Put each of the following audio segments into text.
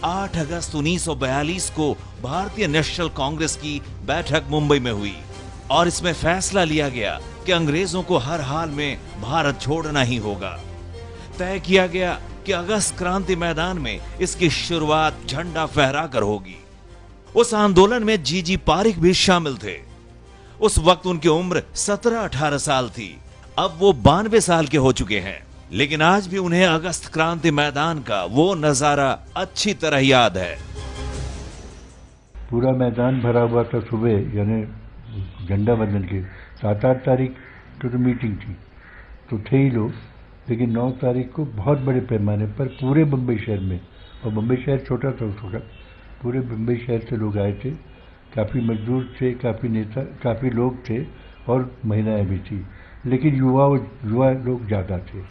8 अगस्त 1942 को भारतीय नेशनल कांग्रेस की बैठक मुंबई में हुई और इसमें फैसला लिया गया कि अंग्रेजों को हर हाल में भारत छोड़ना ही होगा। तय किया गया कि अगस्त क्रांति मैदान में इसकी शुरुआत झंडा फहराकर होगी। उस आंदोलन में जीजी पारिक भी शामिल थे। उस वक्त उनकी उम्र 17-18 साल थी। अब वो 92 साल के हो चुके हैं, लेकिन आज भी उन्हें अगस्त क्रांति मैदान का वो नजारा अच्छी तरह याद है। पूरा मैदान भरा हुआ था। सुबह यानी झंडा वंदन के 7-8 तारीख तो मीटिंग थी तो थे ही लोग, लेकिन 9 तारीख को बहुत बड़े पैमाने पर पूरे बम्बई शहर में, और बम्बई शहर छोटा था उस वक्त, पूरे बम्बई शहर से लोग आए थे। काफ़ी मजदूर थे, काफ़ी नेता, काफ़ी लोग थे और महिलाएं भी थी, लेकिन युवा लोग ज़्यादा थे।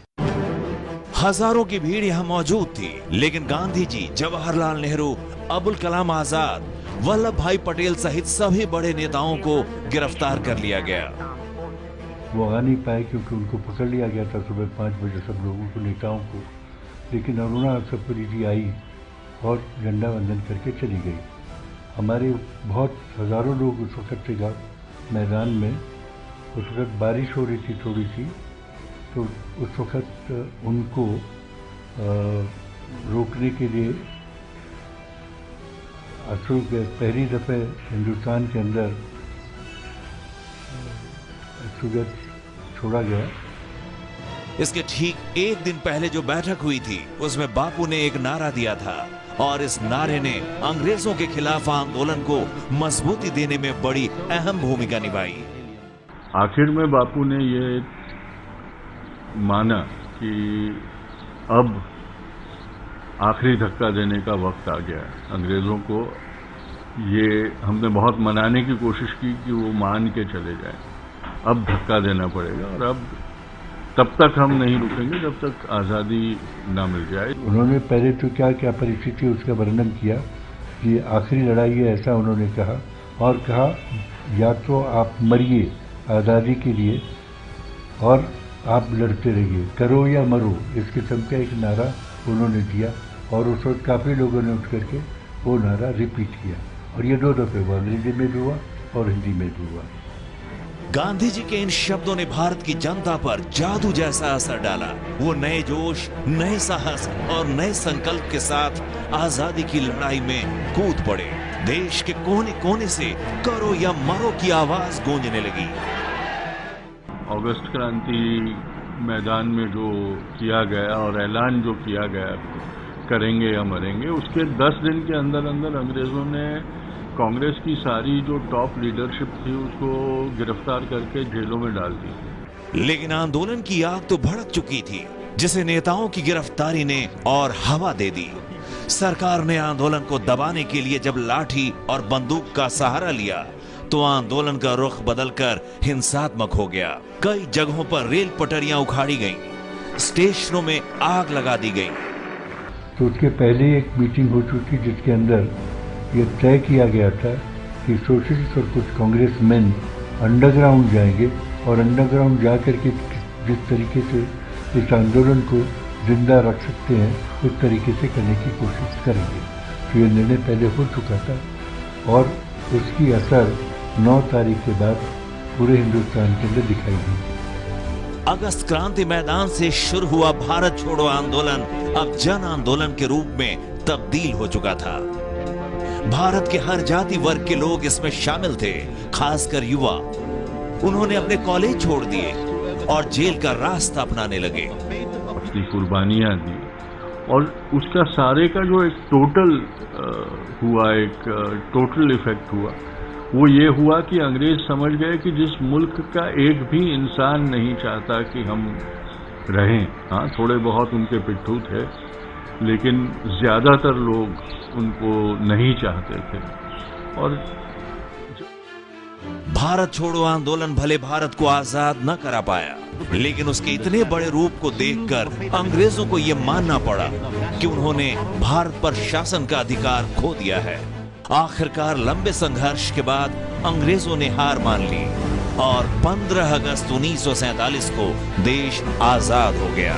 हजारों की भीड़ यहाँ मौजूद थी, लेकिन गांधी जी, जवाहरलाल नेहरू, अबुल कलाम आजाद, वल्लभ भाई पटेल सहित सभी बड़े नेताओं को गिरफ्तार कर लिया गया। वो आ नहीं पाए क्योंकि उनको पकड़ लिया गया था सुबह 5 बजे सब लोगों को, नेताओं को। लेकिन अरुणा सप्तरी जी आई और झंडा वंदन करके चली गई। हमारे बहुत हजारों लोग उस वक्त थे मैदान में। उस वक्त बारिश हो रही थी थोड़ी सी, तो उस वक्त उनको रोकने के लिए अश्रु गैस पहली दफे हिंदुस्तान के अंदर अश्रु गैस छोड़ा गया। इसके ठीक एक दिन पहले जो बैठक हुई थी उसमें बापू ने एक नारा दिया था और इस नारे ने अंग्रेजों के खिलाफ आंदोलन को मजबूती देने में बड़ी अहम भूमिका निभाई। आखिर में बापू ने ये माना कि अब आखिरी धक्का देने का वक्त आ गया है अंग्रेजों को। ये हमने बहुत मनाने की कोशिश की कि वो मान के चले जाए, अब धक्का देना पड़ेगा और अब तब तक हम नहीं रुकेंगे जब तक आज़ादी ना मिल जाए। उन्होंने पहले तो क्या परिस्थिति उसका वर्णन किया कि आखिरी लड़ाई है, ऐसा उन्होंने कहा, और कहा या तो आप मरिए आज़ादी के लिए और आप लड़ते रहिए, करो या मरो, इस किस्म का एक नारा उन्होंने दिया। और उस वक्त काफ़ी लोगों ने उठ करके वो नारा रिपीट किया और ये 2 दफे हुआ, अंग्रेजी में भी हुआ और हिंदी में भी हुआ। गांधी जी के इन शब्दों ने भारत की जनता पर जादू जैसा असर डाला। वो नए जोश, नए साहस और नए संकल्प के साथ आजादी की लड़ाई में कूद पड़े। देश के कोने कोने से करो या मरो की आवाज गूंजने लगी। अगस्त क्रांति मैदान में जो किया गया और ऐलान जो किया गया करेंगे या मरेंगे, उसके 10 दिन के अंदर अंदर अंग्रेजों ने कांग्रेस की सारी जो टॉप लीडरशिप थी उसको गिरफ्तार करके जेलों में डाल दी। लेकिन आंदोलन की आग तो भड़क चुकी थी, जिसे नेताओं की गिरफ्तारी ने और हवा दे दी। सरकार ने आंदोलन को दबाने के लिए जब लाठी और बंदूक का सहारा लिया तो आंदोलन का रुख बदलकर हिंसात्मक हो गया। कई जगहों पर रेल पटरियां उखाड़ी गईं, स्टेशनों में आग लगा दी गई। तो उसके पहले एक मीटिंग हो चुकी जिसके अंदर ये तय किया गया था कि सोशलिस्ट और कुछ कांग्रेसमैन अंडरग्राउंड जाएंगे और अंडरग्राउंड जाकर के जिस तरीके से इस आंदोलन को जिंदा रख सकते हैं उस तरीके से करने की कोशिश करेंगे। तो ये निर्णय पहले हो चुका था और उसकी असर 9 तारीख के बाद पूरे हिंदुस्तान के अंदर दिखाई दी। अगस्त क्रांति मैदान से शुरू हुआ भारत छोड़ो आंदोलन अब जन आंदोलन के रूप में तब्दील हो चुका था। भारत के हर जाति वर्ग के लोग इसमें शामिल थे, खासकर युवा। उन्होंने अपने कॉलेज छोड़ दिए और जेल का रास्ता अपनाने लगे, अपनी कुर्बानियां दी और उसका सारे का जो एक टोटल हुआ, एक टोटल इफेक्ट हुआ, वो ये हुआ कि अंग्रेज समझ गए कि जिस मुल्क का एक भी इंसान नहीं चाहता कि हम रहें, हाँ थोड़े बहुत उनके पिट्ठू थे लेकिन ज्यादातर लोग उनको नहीं चाहते थे। और भारत छोड़ो आंदोलन भले भारत को आजाद न करा पाया, लेकिन उसके इतने बड़े रूप को देखकर अंग्रेजों को यह मानना पड़ा कि उन्होंने भारत पर शासन का अधिकार खो दिया है। आखिरकार लंबे संघर्ष के बाद अंग्रेजों ने हार मान ली और 15 अगस्त 1947 को देश आजाद हो गया।